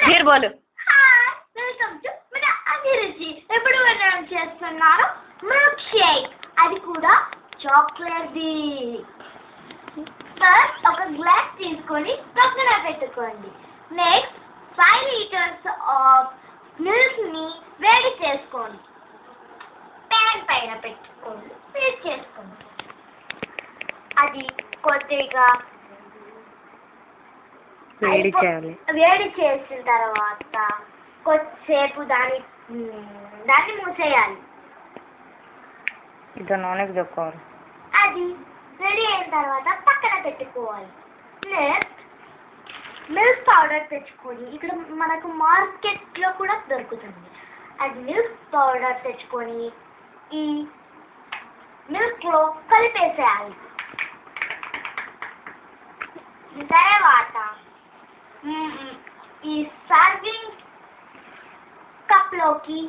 మీరు బోలు. Welcome to మన అభిరుచి. ఎప్పుడు మనం చేస్తున్నారు మిల్క్ షేక్, అది కూడా చాక్లెట్ది. ఫస్ట్ ఒక గ్లాస్ తీసుకొని పక్కన పెట్టుకోండి. నెక్స్ట్ 5 లీటర్స్ ఆఫ్ మిల్క్ ని వేడి చేసుకోండి. ప్యాన్ పైన పెట్టుకోండి, వేడి చేసుకోండి. అది కొద్దిగా వేడి చేసిన తర్వాత కొద్దిసేపు దాన్ని మూసేయాలి. నూనెకి దొక్కోవాలి. అది రెడీ అయిన తర్వాత పక్కన పెట్టుకోవాలి. నెక్స్ట్ మిల్క్ పౌడర్ తెచ్చుకొని, ఇక్కడ మనకు మార్కెట్లో కూడా దొరుకుతుంది. అది మిల్క్ పౌడర్ తెచ్చుకొని ఈ మిల్క్లో కలిపేసేయాలి. తర్వాత ఈ సర్వింగ్ కప్లోకి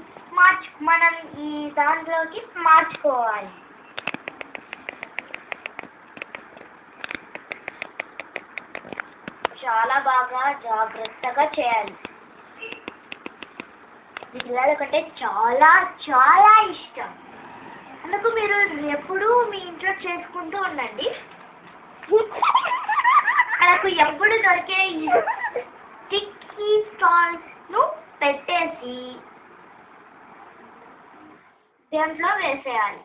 మనం ఈ దాంట్లోకి మార్చుకోవాలి. చాలా బాగా జాగ్రత్తగా చేయాలి. పిల్లలకంటే చాలా చాలా ఇష్టం. అందుకు మీరు ఎప్పుడూ మీ ఇంట్లో చేసుకుంటూ ఉండండి. మనకు ఎప్పుడు దొరికే ఈ టిక్కీ స్టాల్స్ను పెట్టేసి దాంట్లో వేసేయాలి.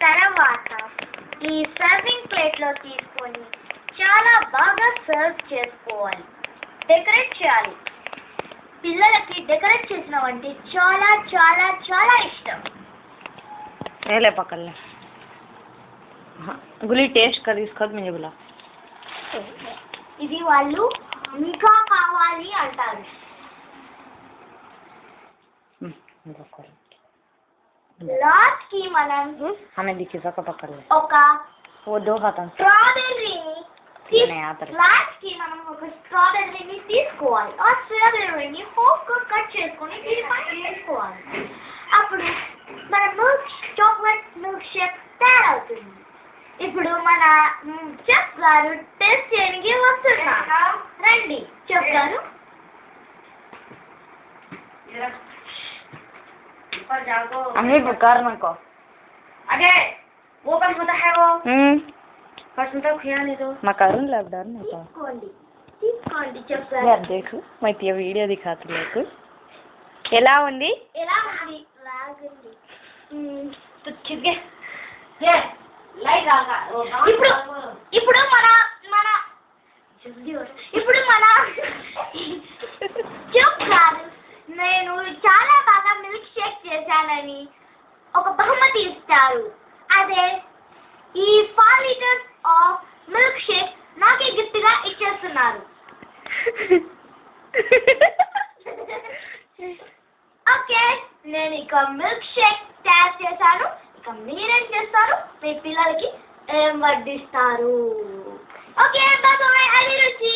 తర్వాత ఈ సర్వింగ్ ప్లేట్లో తీసుకొని చాలా బాగా సర్వ్ చేసుకోవాలి. డెకరేట్ చేయాలి. పిల్లలకి డెకరేట్ చేసినవంటే చాలా చాలా చాలా ఇష్టం. ले पकड़ ले. गुली टेस्ट कर इसका मुझे बुला. ఇది వాళ్ళు ఇంకా కావాలి అంటారు. లాస్ట్ కి మనం हमें दिखी सका पकड़ ले. ఒక वो 2 हाथों से స్ట్రాబెర్రీని లాస్ట్ కి మనం ఒక స్ట్రాబెర్రీని తీసుకోవాలి. ఆ స్ట్రాబెర్రీని ఫోర్క్ కట్ చేసుకొని దీనిపైన వేసుకోవాలి. అప్పుడు మన చాక్లెట్ మిల్క్ షేక్ తయారవుతుంది. ఇప్పుడు మన చెఫ్ గారు టేస్ట్ చేయడానికి వస్తున్నారు. రండి చెఫ్ గారు. अम्मी पुकार मेरे को. अरे वो बंद होता है वो. बस उनका ख्याल नहीं दो. मैं करूँ लॉकडाउन में तो. తీసుకోండి చెఫ్ గారు. यार देखो मैं ये वीडियो दिखाती हूँ. ఎలా ఉంది? ఎలా ఉంది? లాగండి. तो ठीक है. ये లైట్ ఆగా. ఇప్పుడు మన చెఫ్ గారు నేను చాలా బాగా మిల్క్ షేక్ చేశానని ఒక బహుమతి ఇస్తారు. అదే ఈ 5 లీటర్స్ ఆఫ్ మిల్క్ షేక్ నాకే గిఫ్ట్ గా ఇచ్చేస్తున్నారు. ఓకే, నేను ఇక మిల్క్ షేక్ తయారు చేశాను. ఇక మీరేం చేస్తారు? మీ పిల్లలకి ఏం వడ్డిస్తారు? Okay, bye. అభిరుచి.